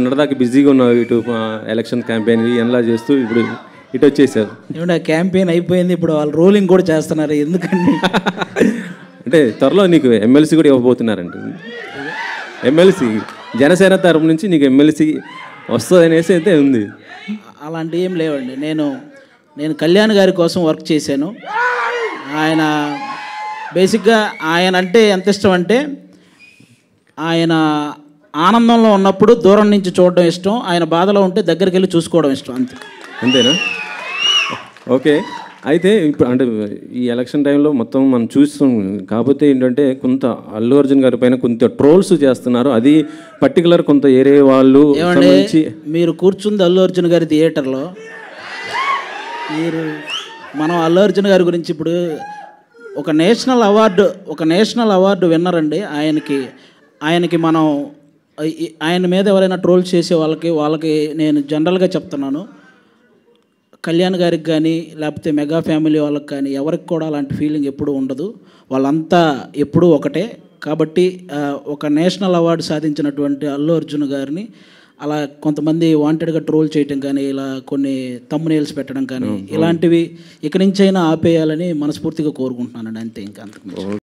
మొన్నటిదాకా బిజీగా ఉన్నావు, ఇటు ఎలక్షన్ క్యాంపెయిన్ ఎలా చేస్తూ ఇప్పుడు ఇటు వచ్చేసారు. ఏమంటే క్యాంపెయిన్ అయిపోయింది, ఇప్పుడు వాళ్ళు రోలింగ్ కూడా చేస్తున్నారు. ఎందుకండి అంటే త్వరలో నీకు ఎమ్మెల్సీ కూడా ఇవ్వబోతున్నారంట. ఎమ్మెల్సీ జనసేన తరపు నుంచి నీకు ఎమ్మెల్సీ వస్తుంది అనేసి అయితే ఉంది. అలాంటివి ఏం లేవండి. నేను కళ్యాణ్ గారి కోసం వర్క్ చేశాను. ఆయన బేసిక్గా ఆయన అంటే ఎంత ఇష్టం అంటే, ఆయన ఆనందంలో ఉన్నప్పుడు దూరం నుంచి చూడడం ఇష్టం, ఆయన బాధలో ఉంటే దగ్గరికి వెళ్ళి చూసుకోవడం ఇష్టం, అంతేనా? ఓకే. అయితే ఇప్పుడు అంటే ఈ ఎలక్షన్ టైంలో మొత్తం మనం చూస్తాం. కాకపోతే ఏంటంటే కొంత అల్లు అర్జున్ గారి పైన కొంత ట్రోల్స్ చేస్తున్నారు. అది పర్టికులర్ కొంత ఏరే వాళ్ళు సంబంధించి. మీరు కూర్చుంది అల్లు అర్జున్ గారి థియేటర్లో, మనం అల్లు అర్జున్ గారి గురించి ఇప్పుడు ఒక నేషనల్ అవార్డు విన్నర్ అండి. ఆయనకి మనం ఆయన మీద ఎవరైనా ట్రోల్ చేసే వాళ్ళకి నేను జనరల్గా చెప్తున్నాను, కళ్యాణ్ గారికి కానీ లేకపోతే మెగా ఫ్యామిలీ వాళ్ళకి కానీ ఎవరికి కూడా అలాంటి ఫీలింగ్ ఎప్పుడూ ఉండదు. వాళ్ళంతా ఎప్పుడూ ఒకటే. కాబట్టి ఒక నేషనల్ అవార్డు సాధించినటువంటి అల్లు అర్జున్ గారిని అలా కొంతమంది వాంటెడ్గా ట్రోల్ చేయటం కానీ, ఇలా కొన్ని థంబ్నెయిల్స్ పెట్టడం కానీ, ఇలాంటివి ఇక నుంచైనా ఆపేయాలని మనస్ఫూర్తిగా కోరుకుంటున్నానండి. అంతే, ఇంకా అంతకు